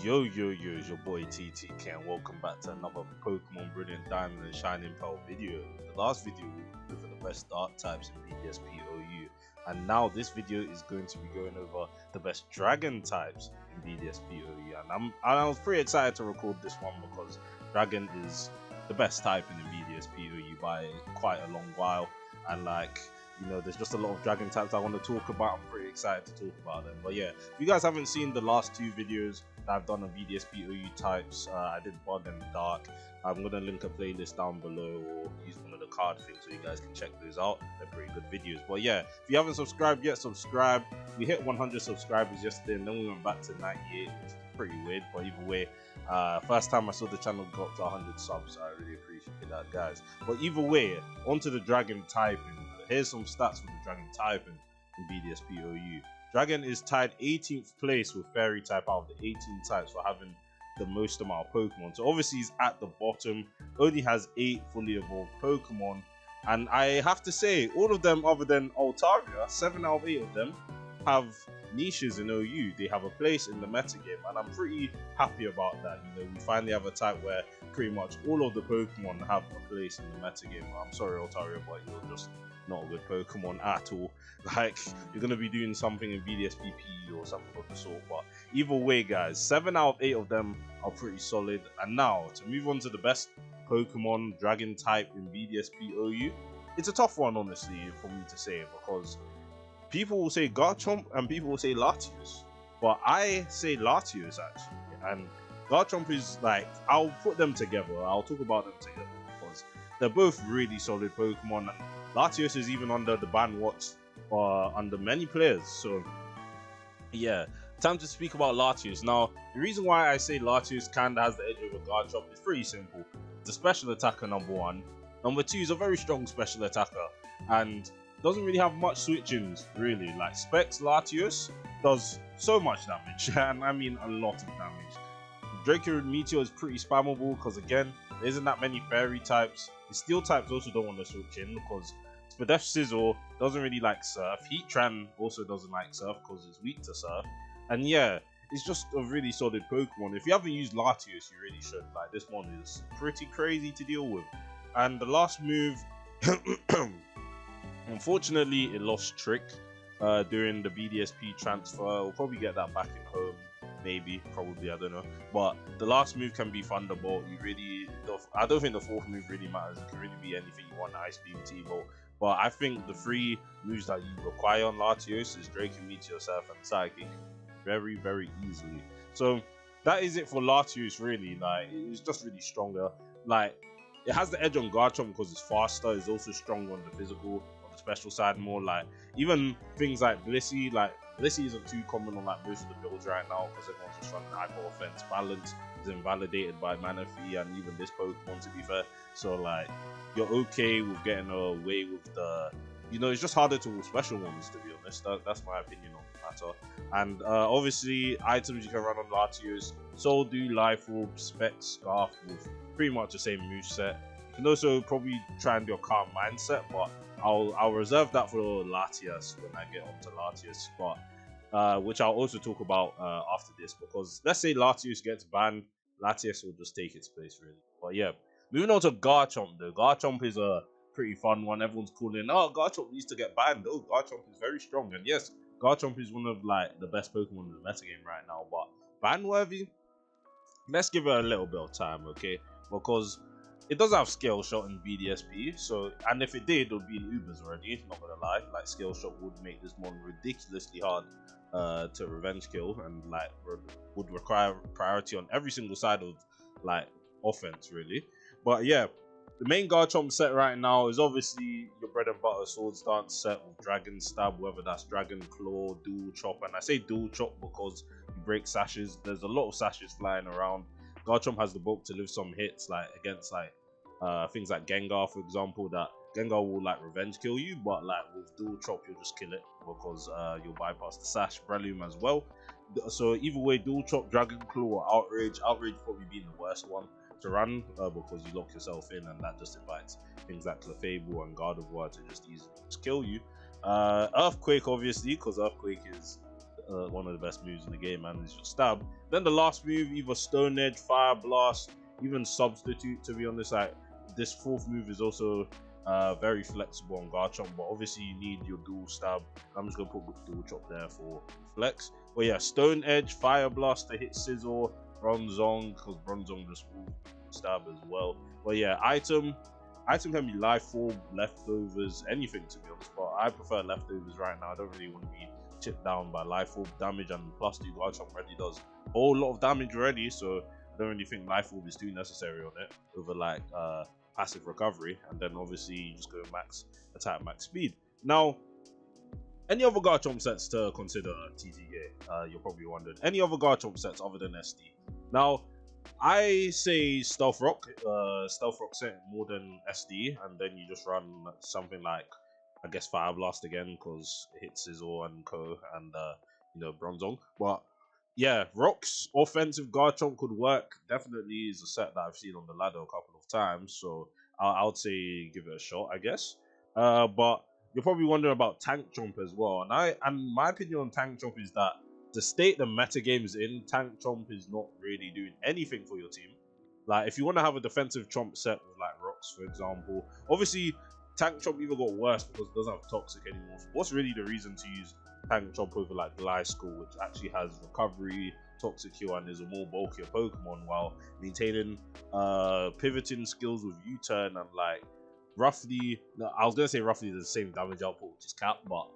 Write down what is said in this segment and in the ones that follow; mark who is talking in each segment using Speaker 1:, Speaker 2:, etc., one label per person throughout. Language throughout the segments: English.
Speaker 1: Yo, it's your boy TTK and welcome back to another Pokemon Brilliant Diamond and Shining Pearl video. The last video we went over the best dark types in Bdsp OU, and now this video is going to be going over the best dragon types in Bdsp OU, and I was pretty excited to record this one because dragon is the best type in the Bdsp OU by quite a long while, and there's just a lot of dragon types I want to talk about. I'm pretty excited to talk about them. But yeah, if you guys haven't seen the last two videos that I've done on Bdsp OU types, I did Bug and Dark. I'm going to link a playlist down below or use one of the card things so you guys can check those out. They're pretty good videos. But yeah, if you haven't subscribed yet, subscribe. We hit 100 subscribers yesterday and then we went back to 98, which is pretty weird. But either way, first time I saw the channel go up to 100 subs, so I really appreciate that, guys. But either way, onto the dragon typing. Here's some stats for the dragon typing in Bdsp OU. Dragon is tied 18th place with fairy type out of the 18 types for having the most amount of Pokemon. So obviously he's at the bottom, only has 8 fully evolved Pokemon. And I have to say, all of them other than Altaria, 7 out of 8 of them have niches in OU. They have a place in the metagame, and I'm pretty happy about that. You know, we finally have a type where pretty much all of the Pokemon have a place in the metagame. I'm sorry, Altaria, but you're just not a good Pokemon at all. Like, you're gonna be doing something in BDSP or something of the sort. But either way, guys, 7 out of 8 of them are pretty solid. And now to move on to the best Pokemon dragon type in Bdsp OU, it's a tough one, honestly, for me to say, because people will say Garchomp and people will say Latios, but I say Latios actually. And Garchomp is like, I'll put them together. I'll talk about them together because they're both really solid Pokemon. Latios is even under the ban watch under many players. So yeah, time to speak about Latios. Now, the reason why I say Latios kinda has the edge over Garchomp is pretty simple. It's a special attacker, number one. Number two is a very strong special attacker and doesn't really have much switch-ins, really. Like, Specs Latios does so much damage, and I mean a lot of damage. Draco Meteor is pretty spammable because, again, there isn't that many fairy types. The steel types also don't want to switch in because Spadef Sizzle doesn't really like Surf. Heatran also doesn't like Surf because it's weak to Surf. And yeah, it's just a really solid Pokemon. If you haven't used Latios, you really should. Like, this one is pretty crazy to deal with. And the last move, unfortunately, it lost Trick during the Bdsp transfer. We'll probably get that back in home. Maybe, probably, I don't know. But the last move can be Thunderbolt. I don't think the fourth move really matters. It can really be anything you want, Ice Beam, T-Bolt. But I think the 3 moves that you require on Latios is Draco Meteor, Surf, and Psychic very, very easily. So that is it for Latios, really. Like, it's just really stronger. Like, it has the edge on Garchomp because it's faster. It's also strong on the physical, on the special side more. Like, even things like Blissey, Blissey isn't too common on like most of the builds right now because everyone's just running hyper offense. Balance is invalidated by Manaphy and even this Pokemon, to be fair. So like, you're okay with getting away with the, it's just harder to win special ones, to be honest. That's my opinion on the matter. And obviously, items you can run on Latios: Soul Dew, Life Orb, Specs, Scarf with pretty much the same moveset. You can also probably try and do a Calm Mindset, but I'll reserve that for Latias when I get onto Latias, but which I'll also talk about after this, because let's say Latios gets banned, Latias will just take its place, really. But yeah, moving on to Garchomp though. Garchomp is a pretty fun one. Everyone's calling, oh, Garchomp needs to get banned. Oh, Garchomp is very strong, and yes, Garchomp is one of like the best Pokemon in the metagame right now, but ban worthy? Let's give it a little bit of time, okay? Because it does have Scale Shot in Bdsp, so, and if it did, it would be in Ubers already, not gonna lie. Like, Scale Shot would make this one ridiculously hard to revenge kill, and like would require priority on every single side of like offense, really. But yeah, the main Garchomp set right now is obviously your bread and butter Swords Dance set with Dragon Stab, whether that's Dragon Claw, Dual Chop, and I say Dual Chop because you break sashes. There's a lot of sashes flying around. Garchomp has the bulk to live some hits, like against like things like Gengar, for example, that Gengar will like revenge kill you, but like with Dual Chop you'll just kill it because you'll bypass the sash. Breloom as well. So either way, Dual Chop, Dragon Claw, or Outrage probably being the worst one to run because you lock yourself in, and that just invites things like Clefable and Gardevoir to just easily kill you. Earthquake, obviously, because Earthquake is one of the best moves in the game, and it's your stab. Then the last move, either Stone Edge, Fire Blast, even Substitute. To be honest, like this fourth move is also very flexible on Garchomp, but obviously you need your dual stab. I'm just gonna put dual chop there for flex. But yeah, Stone Edge, Fire Blast to hit Scizor, Bronzong, because Bronzong just will stab as well. But yeah, item can be Life Orb, Leftovers, anything to be honest, but I prefer Leftovers right now. I don't really want to be chipped down by Life Orb damage, and plus the Garchomp already does a whole lot of damage already, so I don't really think Life Orb is too necessary on it over like passive recovery. And then obviously you just go max attack, max speed. Now, any other Garchomp sets to consider, TTK? You're probably wondering. Any other Garchomp sets other than SD? Now, I say Stealth Rock set more than SD, and then you just run something like, I guess, Fire Blast again, because it hits Scizor and Co, and you know, Bronzong. But yeah, Rock's offensive Garchomp could work. Definitely is a set that I've seen on the ladder a couple of times, so I would say give it a shot, I guess. But you're probably wondering about Tank Chomp as well, and my opinion on Tank Chomp is that the state the meta game's in, Tank Chomp is not really doing anything for your team. Like, if you want to have a defensive Chomp set with like Rocks, for example, obviously Tank Chomp even got worse because it doesn't have Toxic anymore. So what's really the reason to use Tank Chomp over like Gliscor, which actually has recovery, Toxic Heal, and is a more bulkier Pokemon, while maintaining pivoting skills with U-turn and like roughly, I was gonna say roughly the same damage output, which is cap, but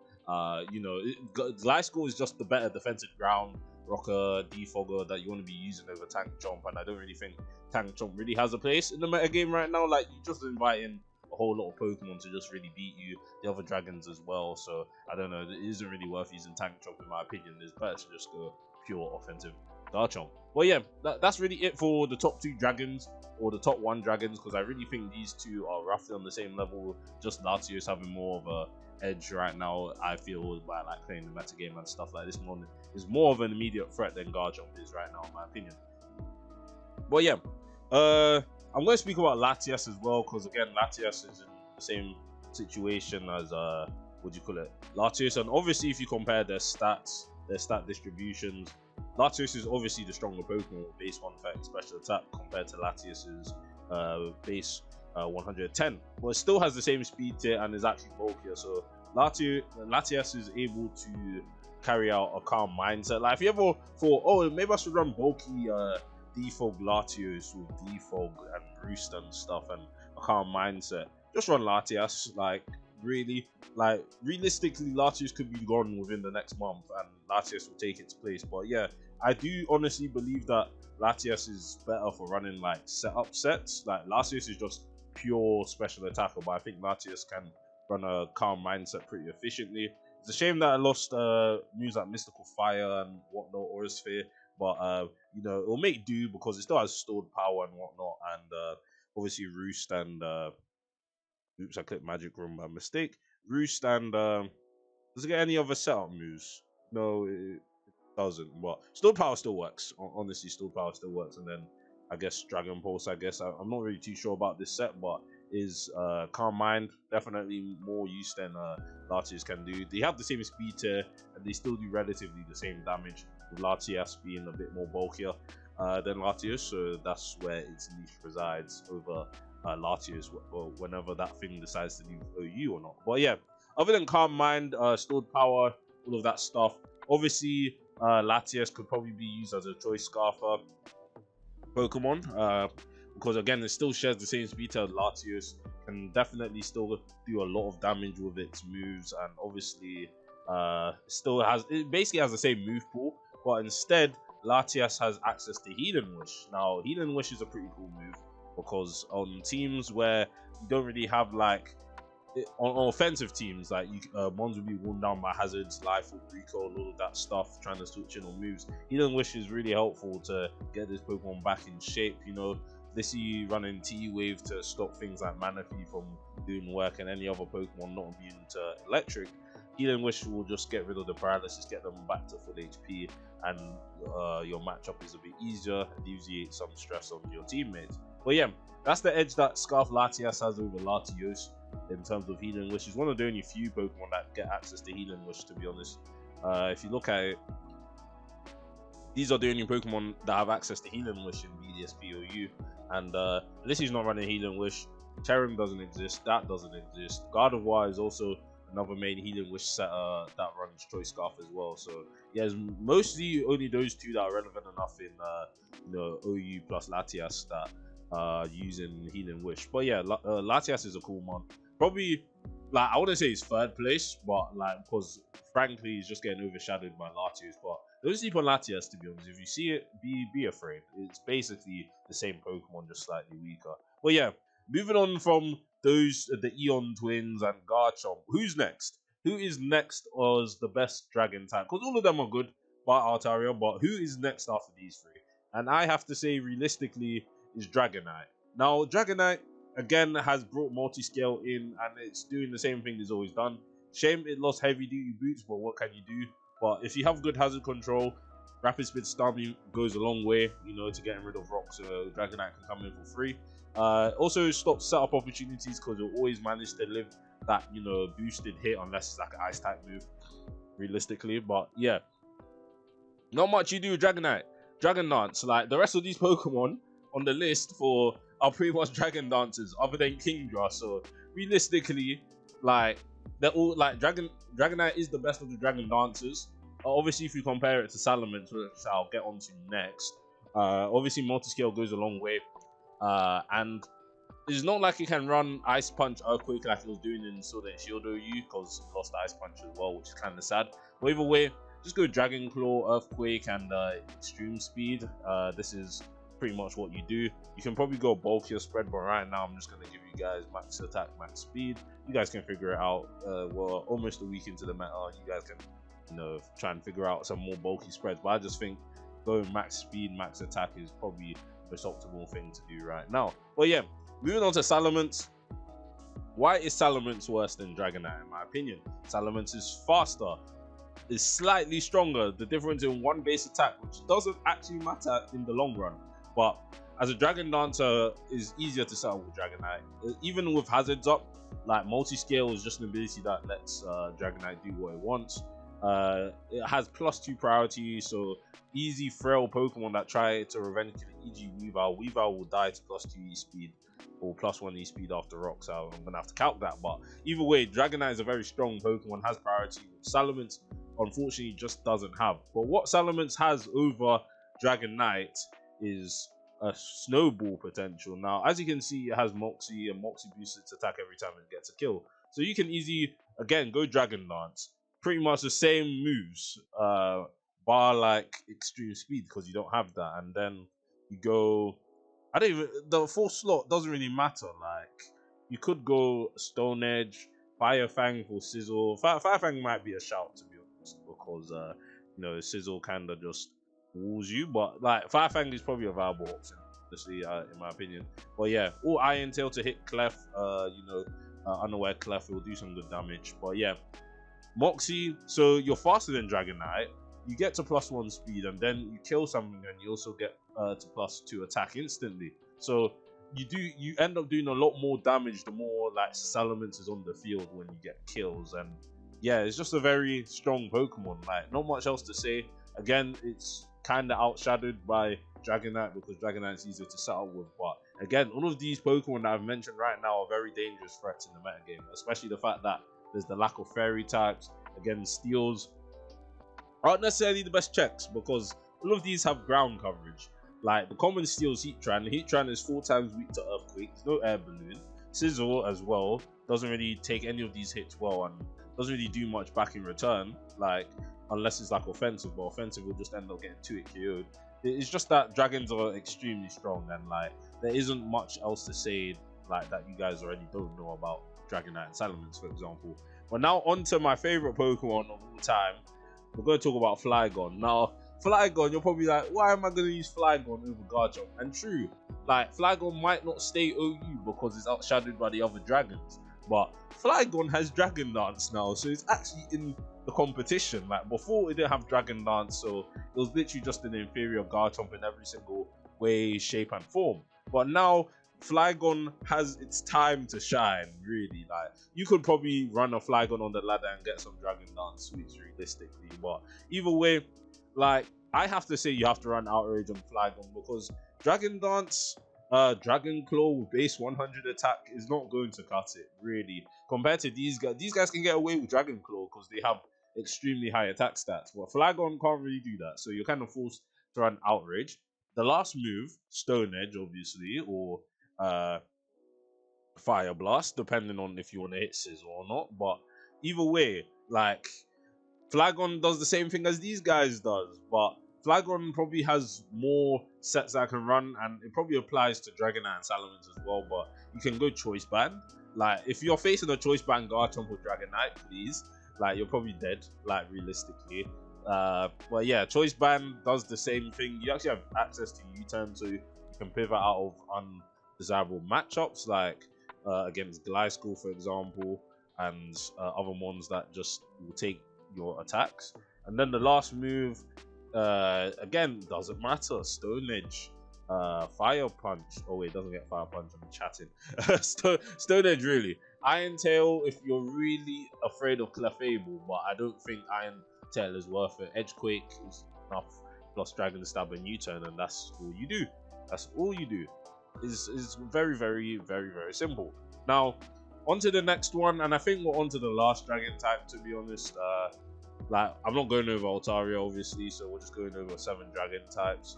Speaker 1: you know, Gliscor is just the better defensive ground rocker, defogger that you want to be using over Tank Chomp, and I don't really think Tank Chomp really has a place in the meta game right now. Like, you just inviting a whole lot of Pokemon to just really beat you, the other dragons as well, so I don't know, it isn't really worth using Tank Chomp in my opinion. It's better to just go pure offensive Garchomp. But yeah, that's really it for the top 2 dragons, or the top 1 dragons, because I really think these two are roughly on the same level, just Latios having more of a edge right now, I feel, by like playing the meta game and stuff like this. One is more of an immediate threat than Garchomp is right now, in my opinion. But yeah, I'm going to speak about Latias as well, because again, Latias is in the same situation as what do you call it, Latios, and obviously if you compare their stats, their stat distributions, Latios is obviously the stronger Pokemon with base 130 special attack compared to Latias's base 110, but it still has the same speed tier and is actually bulkier. So Latias is able to carry out a calm mindset. Like, if you ever thought, oh, maybe I should run bulky defog Latios with defog and roost and stuff and a calm mindset, just run Latias. Like, really, like, realistically, Latias could be gone within the next month and Latias will take its place. But yeah, I do honestly believe that Latias is better for running like setup sets. Like, Latias is just pure special attacker, but I think Latias can run a calm mindset pretty efficiently. It's a shame that I lost moves like Mystical Fire and whatnot, Aura Sphere, but you know, it'll make do because it still has stored power and whatnot, and obviously Roost and oops, I clicked Magic Room by mistake. Roost and does it get any other setup moves? No, it doesn't. But stored power still works. Honestly, stored power still works, and then I guess Dragon Pulse, I guess. I'm not really too sure about this set, but is Calm Mind definitely more use than Latias can do. They have the same speed tier, and they still do relatively the same damage, with Latias being a bit more bulkier than Latias, so that's where its niche resides over Latias, or whenever that thing decides to leave OU or not. But yeah, other than Calm Mind, stored power, all of that stuff, obviously Latias could probably be used as a choice Scarfer Pokemon, because again, it still shares the same speed as Latios, can definitely still do a lot of damage with its moves, and obviously it basically has the same move pool, but instead Latias has access to Healing Wish. Now, Healing Wish is a pretty cool move, because on teams where you don't really have like on offensive teams, like mons will be worn down by hazards, life or recall, all of that stuff, trying to switch in on moves. Healing Wish is really helpful to get this Pokemon back in shape. You know, they see you running T-Wave to stop things like Manaphy from doing work, and any other Pokemon not immune to electric. Healing Wish will just get rid of the paralysis, get them back to full HP, and your matchup is a bit easier, alleviate some stress on your teammates. But yeah, that's the edge that Scarf Latias has over Latios in terms of Healing Wish. He's one of the only few Pokemon that get access to Healing Wish, to be honest. If you look at it, these are the only Pokemon that have access to Healing Wish in Bdsp OU, and Lissy's not running Healing Wish. Terran doesn't exist, that doesn't exist. Gardevoir is also another main Healing Wish setter that runs Choice Scarf as well. So yeah, it's mostly only those two that are relevant enough in OU plus Latias that are using Healing Wish. But yeah, Latias is a cool one. Probably, like, I wouldn't say it's third place, but like, because frankly he's just getting overshadowed by Latios. But don't sleep on Latias, to be honest. If you see it, be afraid. It's basically the same Pokemon, just slightly weaker. But yeah, moving on from those, the Eon Twins and Garchomp. Who's next? Who is next as the best Dragon type? Because all of them are good, but Altaria. But who is next after these three? And I have to say, realistically, is Dragonite. Now, Dragonite, again, has brought multi-scale in, and it's doing the same thing it's always done. Shame it lost heavy-duty boots, but what can you do? But if you have good hazard control, Rapid Speed Starmie goes a long way, you know, to getting rid of rocks, so Dragonite can come in for free. Also stops setup opportunities because it'll always manage to live that, you know, boosted hit unless it's like an ice type move, realistically. But yeah, not much you do with Dragonite. Dragon Dance, like the rest of these Pokemon on the list are pretty much Dragon Dancers, other than Kingdra. So realistically, like, they're all like Dragonite is the best of the Dragon Dancers. Obviously, if you compare it to Salamence, which I'll get onto next, obviously multi-scale goes a long way, and it's not like it can run Ice Punch, Earthquake like it was doing in Sword and Shield OU, because it lost Ice Punch as well, which is kind of sad. But either way, just go Dragon Claw, Earthquake, and Extreme Speed. This is pretty much what you do. You can probably go bulkier spread, but right now I'm just going to give you guys max attack, max speed. You guys can figure it out. We're almost a week into the meta. You guys can, you know, try and figure out some more bulky spreads, but I just think going max speed, max attack is probably the most optimal thing to do right now. But yeah, moving on to Salamence. Why is Salamence worse than Dragonite, in my opinion? Salamence is faster, is slightly stronger. The difference in one base attack, which doesn't actually matter in the long run, but as a Dragon Dancer is easier to set up with Dragonite. Even with hazards up, like multi-scale is just an ability that lets Dragonite do what it wants. It has +2 priority, so easy frail Pokemon that try to revenge kill, e.g. Weavile. Weavile will die to +2 E speed or +1 E speed after rock, so I'm gonna have to calc that. But either way, Dragonite is a very strong Pokemon, has priority, which Salamence unfortunately just doesn't have. But what Salamence has over Dragonite is a snowball potential. Now, as you can see, it has Moxie, and Moxie boosts its attack every time it gets a kill. So you can easily, again, go Dragon Dance. Pretty much the same moves, bar like Extreme Speed, because you don't have that. And then you go, I don't even, the full slot doesn't really matter. Like, you could go Stone Edge, Fire Fang for Sizzle. Fire Fang might be a shout, to be honest, because you know, Sizzle kind of just walls you, but like Fire Fang is probably a viable option, honestly, in my opinion. But yeah, all Iron Tail to hit Clef, you know, unaware Clef will do some good damage. But yeah, Moxie, so you're faster than Dragonite, you get to +1 speed, and then you kill something and you also get to +2 attack instantly. So you end up doing a lot more damage the more like Salamence is on the field when you get kills. And yeah, it's just a very strong Pokemon. Like, not much else to say. Again, it's kind of outshadowed by Dragonite because Dragonite is easier to set up with. But again, all of these Pokemon that I've mentioned right now are very dangerous threats in the metagame, especially the fact that there's the lack of fairy types. Again, steals aren't necessarily the best checks because all of these have ground coverage. Like the common steals Heatran. Heatran is 4 times weak to Earthquake. There's no Air Balloon. Sizzle as well doesn't really take any of these hits well and doesn't really do much back in return. Like, unless it's like offensive, but offensive will just end up getting 2-hit KO'd. It's just that dragons are extremely strong, and like there isn't much else to say like that you guys already don't know about Dragonite and Salamence, for example. But now on to my favorite Pokemon of all time. We're going to talk about Flygon. Now, Flygon, you're probably like, why am I going to use Flygon over Garchomp? And true, like Flygon might not stay OU because it's outshadowed by the other dragons, but Flygon has Dragon Dance now, so it's actually in the competition. Like before, it didn't have Dragon Dance, so it was literally just an inferior Garchomp in every single way, shape, and form. But now Flygon has its time to shine, really. Like, you could probably run a Flygon on the ladder and get some Dragon Dance suites realistically, but either way, like, I have to say you have to run Outrage on Flygon because Dragon Dance, Dragon Claw with base 100 attack is not going to cut it, really. Compared to these guys, can get away with Dragon Claw because they have extremely high attack stats, but Flygon can't really do that, so you're kind of forced to run Outrage. The last move, Stone Edge, obviously, or Fire Blast, depending on if you want to hit Sizzle or not. But either way, like, Flygon does the same thing as these guys does, but Flygon probably has more sets that I can run, and it probably applies to Dragonite and Salamence as well. But you can go Choice Band. Like, if you're facing a Choice Band Garchomp or Dragonite, please, like, you're probably dead, like, realistically. But yeah, Choice Band does the same thing. You actually have access to U-turn, so you can pivot out of undesirable matchups, like against Gliscor, for example, and other ones that just will take your attacks. And then the last move, again, doesn't matter. Stone Edge, Fire Punch. Oh wait, it doesn't get Fire Punch. I'm chatting. Stone Edge, really. Iron Tail, if you're really afraid of Clefable, but I don't think Iron Tail is worth it. Edgequake is enough, plus Dragon Stab and U-turn, and that's all you do. That's all you do. Is very, very, very, very simple. Now, on to the next one, and I think we're on to the last Dragon type, to be honest. Like, I'm not going over Altaria, obviously, so we're just going over 7 Dragon types.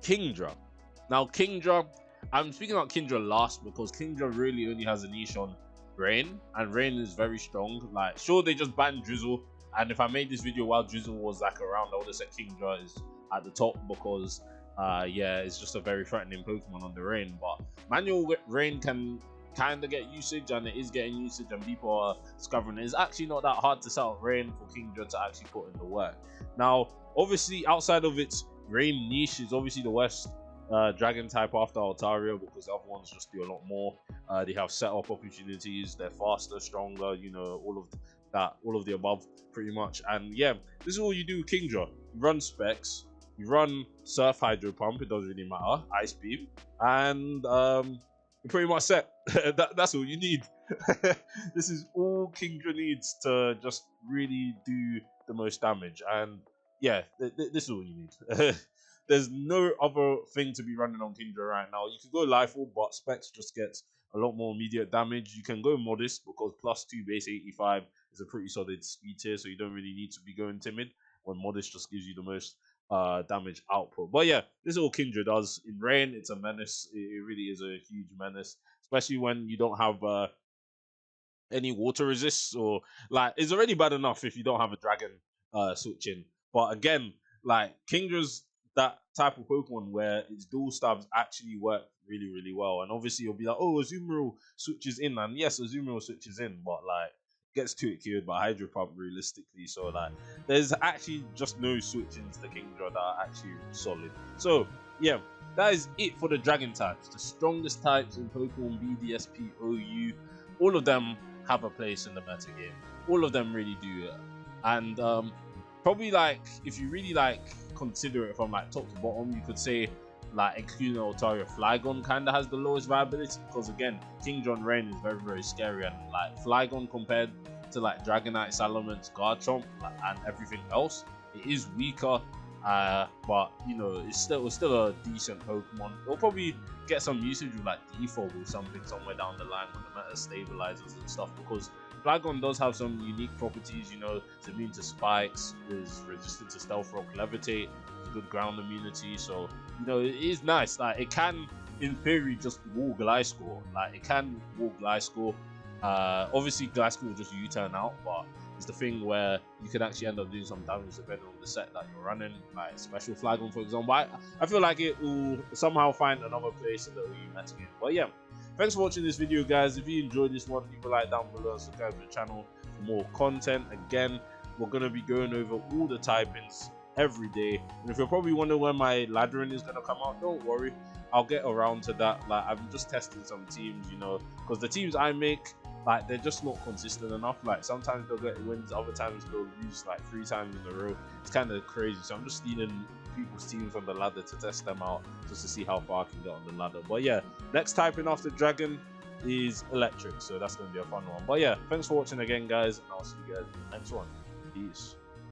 Speaker 1: Kingdra. Now, Kingdra, I'm speaking about Kingdra last because Kingdra really only has a niche on Rain, and Rain is very strong. Like, sure, they just banned Drizzle, and if I made this video while Drizzle was like around, I would have said Kingdra is at the top because yeah, it's just a very threatening Pokemon on the Rain. But manual Rain can kind of get usage, and it is getting usage, and people are discovering it's actually not that hard to set up Rain for Kingdra to actually put in the work. Now, obviously, outside of its Rain niche is obviously the worst Dragon type after Altaria, because the other ones just do a lot more. They have setup opportunities, they're faster, stronger, you know, all of that, all of the above, pretty much. And yeah, this is all you do with Kingdra. You run Specs, you run Surf Hydro Pump, it doesn't really matter, Ice Beam, and you're pretty much set. That's all you need. This is all Kingdra needs to just really do the most damage, and yeah, this is all you need. There's no other thing to be running on Kingdra right now. You can go Lifeall, but Specs just gets a lot more immediate damage. You can go Modest because +2 base 85 is a pretty solid speed tier, so you don't really need to be going Timid when Modest just gives you the most damage output. But yeah, this is all Kingdra does. In Rain, it's a menace. It really is a huge menace, especially when you don't have any water resists, or like, it's already bad enough if you don't have a Dragon switching. But again, like, Kingdra's that type of Pokemon where its dual stabs actually work really, really well. And obviously you'll be like, oh, Azumarill switches in, and yes, Azumarill switches in, but like, gets to it cured by Hydro Pump realistically. So like, there's actually just no switch-ins to Kingdra that are actually solid. So yeah, that is it for the Dragon types, the strongest types in Pokemon Bdsp OU. All of them have a place in the meta game. All of them really do. And probably, like, if you really like consider it from like top to bottom, you could say like including Altaria, Flygon kind of has the lowest viability, because again, Kingdra and Rain is very, very scary, and like Flygon compared to like Dragonite, Salamence, Garchomp, and everything else, it is weaker. But you know, it's still a decent Pokemon. It'll probably get some usage with like Defog or something somewhere down the line when the meta stabilizes and stuff, because Flygon does have some unique properties. You know, it's immune to spikes, is resistant to Stealth Rock, Levitate, good ground immunity. So you know, it is nice. Like, it can, in theory, just wall Gliscor. Like, it can wall Gliscor. Obviously, Gliscor will just U-turn out, but it's the thing where you can actually end up doing some damage depending on the set that you're running, like Special Flygon, for example. I feel like it will somehow find another place in the OU meta game. But yeah, thanks for watching this video, guys. If you enjoyed this one, leave a like down below and subscribe to the channel for more content. Again, we're going to be going over all the typings every day, and if you're probably wondering when my laddering is going to come out, don't worry, I'll get around to that. Like, I'm just testing some teams, you know, because the teams I make, like, they're just not consistent enough. Like, sometimes they'll get wins, other times they'll lose like 3 times in a row. It's kind of crazy, so I'm just stealing people's teams on the ladder to test them out, just to see how far I can get on the ladder. But yeah, next typing after Dragon is Electric, so that's going to be a fun one. But yeah, thanks for watching again, guys, and I'll see you guys in the next one. Peace.